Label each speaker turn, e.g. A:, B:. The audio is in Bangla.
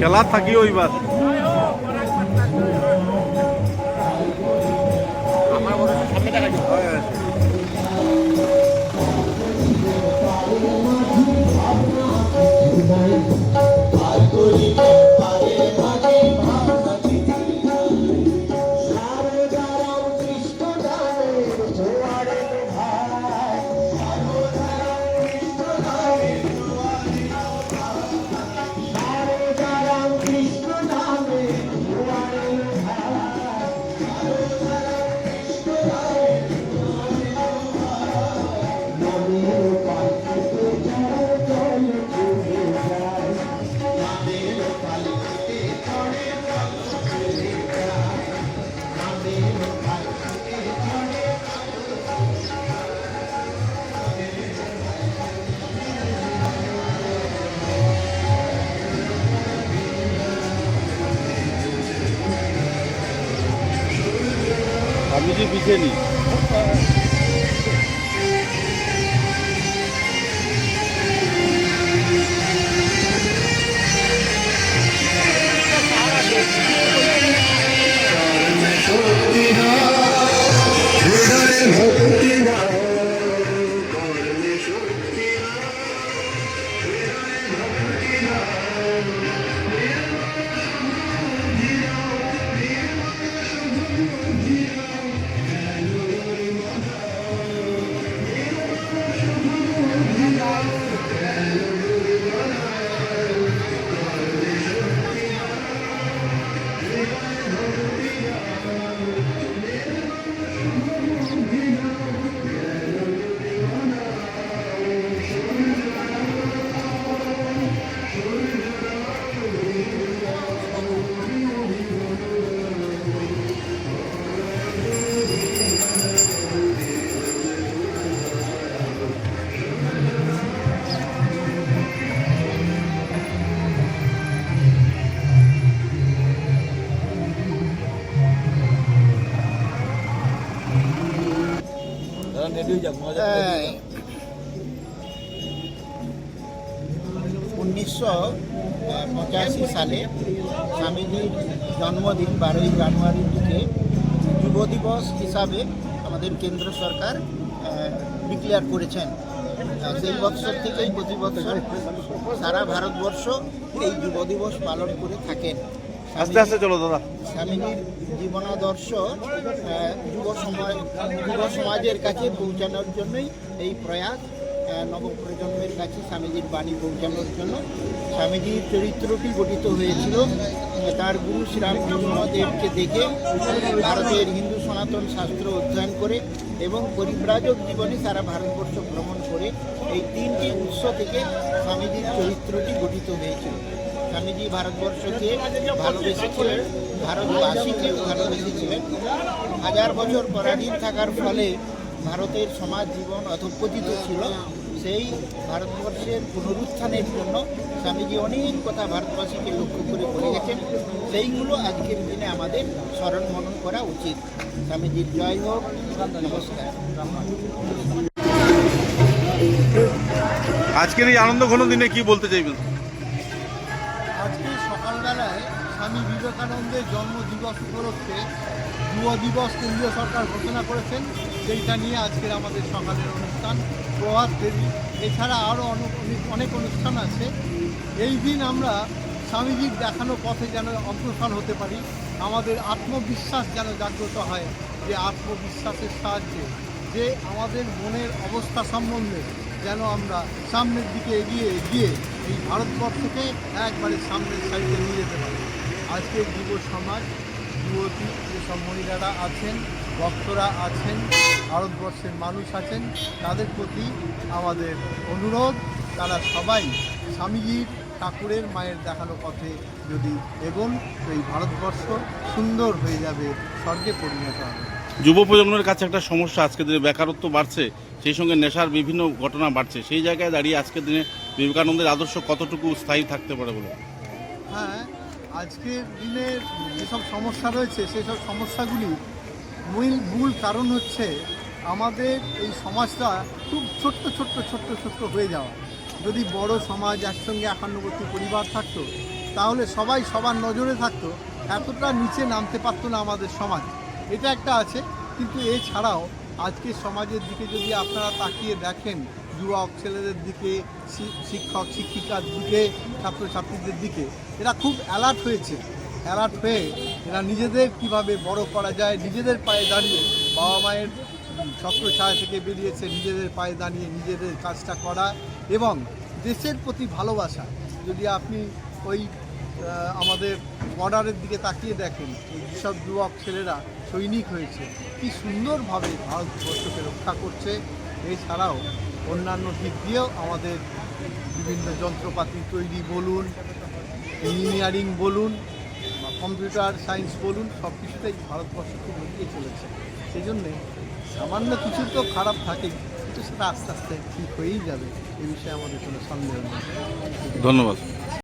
A: খেলা থাকিও এবার আমি যে পিছিয়ে নি
B: উনিশশো 85 সালে স্বামীজির জন্মদিন 12ই জানুয়ারিকে যুব দিবস হিসাবে আমাদের কেন্দ্র সরকার ডিক্লেয়ার করেছেন। সেই বছর থেকেই প্রতি বছর সারা ভারতবর্ষ এই যুব দিবস পালন করে থাকেন।
A: আস্তে আস্তে চলো দাদা।
B: স্বামীজির জীবনাদর্শ যুব সমাজের কাছে পৌঁছানোর জন্যই এই প্রয়াস, নবপ্রজন্মের কাছে স্বামীজির বাণী পৌঁছানোর জন্য। স্বামীজির চরিত্রটি গঠিত হয়েছিল তার গুরু শ্রীরামকৃষ্ণদেবকে দেখে, ভারতের হিন্দু সনাতন শাস্ত্র অধ্যয়ন করে এবং পরিব্রাজক জীবনে সারা ভারতবর্ষ ভ্রমণ করে। এই তিনটি উৎস থেকে স্বামীজির চরিত্রটি গঠিত হয়েছিল। স্বামীজি ভারতবর্ষকে ভালোবেসেছিলেন, ভারতবাসীকেও ভালোবেসেছিলেন। 1000 বছর পরাধীন থাকার ফলে ভারতের সমাজ জীবন অধঃপতিত ছিল। সেই ভারতবর্ষের পুনরুত্থানের জন্য স্বামীজি অনেক কথা ভারতবাসীকে লক্ষ্য করে বলে গেছেন। সেইগুলো আজকের দিনে আমাদের স্মরণ মনন করা উচিত। স্বামীজির জয় হোক। নমস্কার।
A: আজকের এই আনন্দ ঘন দিনে কি বলতে চাইবেন?
C: আজকে সকালবেলায় স্বামী বিবেকানন্দের জন্মদিবস উপলক্ষে যুব দিবস কেন্দ্রীয় সরকার ঘোষণা করেছেন। সেইটা নিয়ে আজকের আমাদের সকালের অনুষ্ঠান প্রভাত ফেরি। এছাড়া আরও অনেক অনুষ্ঠান আছে। এই দিন আমরা স্বামীজির দেখানো পথে যেন অগ্রসর হতে পারি, আমাদের আত্মবিশ্বাস যেন জাগ্রত হয়, যে আত্মবিশ্বাসের সাহায্যে যে আমাদের মনের অবস্থা সম্বন্ধে যেন আমরা সামনের দিকে এগিয়ে গিয়ে এই ভারতবর্ষকে একবারে সামনের সাইডে নিয়ে যেতে পারি। আজকের যুব সমাজ, যুবতী যেসব মহিলারা আছেন, ভক্তরা আছেন, ভারতবর্ষের মানুষ আছেন, তাদের প্রতি আমাদের অনুরোধ, তারা সবাই স্বামীজির ঠাকুরের মায়ের দেখানো পথে যদি এগোন, তো এই ভারতবর্ষ সুন্দর হয়ে যাবে, স্বর্গে পরিণত হবে।
A: যুব প্রজন্মের কাছে একটা সমস্যা, আজকের দিনে বেকারত্ব বাড়ছে, সেই সঙ্গে নেশার বিভিন্ন ঘটনা বাড়ছে। সেই জায়গায় দাঁড়িয়ে আজকের দিনে বিবেকানন্দের আদর্শ কতটুকু স্থায়ী থাকতে পারে বলে?
C: হ্যাঁ, আজকের দিনের যেসব সমস্যা রয়েছে সেসব সমস্যাগুলি মূল কারণ হচ্ছে আমাদের এই সমাজটা খুব ছোট্ট হয়ে যাওয়া। যদি বড় সমাজ একসঙ্গে 91টি পরিবার থাকতো তাহলে সবাই সবার নজরে থাকতো, এতটা নিচে নামতে পারতো না আমাদের সমাজ। এটা একটা আছে। কিন্তু এছাড়াও আজকের সমাজের দিকে যদি আপনারা তাকিয়ে দেখেন, যুবক ছেলেদের দিকে, শিক্ষক শিক্ষিকার দিকে, ছাত্রছাত্রীদের দিকে, এরা খুব অ্যালার্ট হয়ে এরা নিজেদের কিভাবে বড় করা যায়, নিজেদের পায়ে দাঁড়িয়ে, বাবা মায়ের ছত্রছায়া থেকে বেরিয়েছে, নিজেদের পায়ে দাঁড়িয়ে নিজেদের কাজটা করা এবং দেশের প্রতি ভালোবাসা। যদি আপনি ওই আমাদের বর্ডারের দিকে তাকিয়ে দেখেন, যেসব যুবক ছেলেরা সৈনিক হয়েছে, কি সুন্দরভাবে ভারতবর্ষকে রক্ষা করছে। এছাড়াও অন্যান্য দিক দিয়েও আমাদের বিভিন্ন যন্ত্রপাতি তৈরি বলুন, ইঞ্জিনিয়ারিং বলুন বা কম্পিউটার সায়েন্স বলুন, সব কিছুতেই ভারতবর্ষ খুব এগিয়ে চলেছে। সেই জন্যে সামান্য কিছু তো খারাপ থাকেই, কিন্তু সেটা আস্তে আস্তে ঠিক হয়েই যাবে, এ বিষয়ে আমাদের কোনো সন্দেহ নেই।
A: ধন্যবাদ।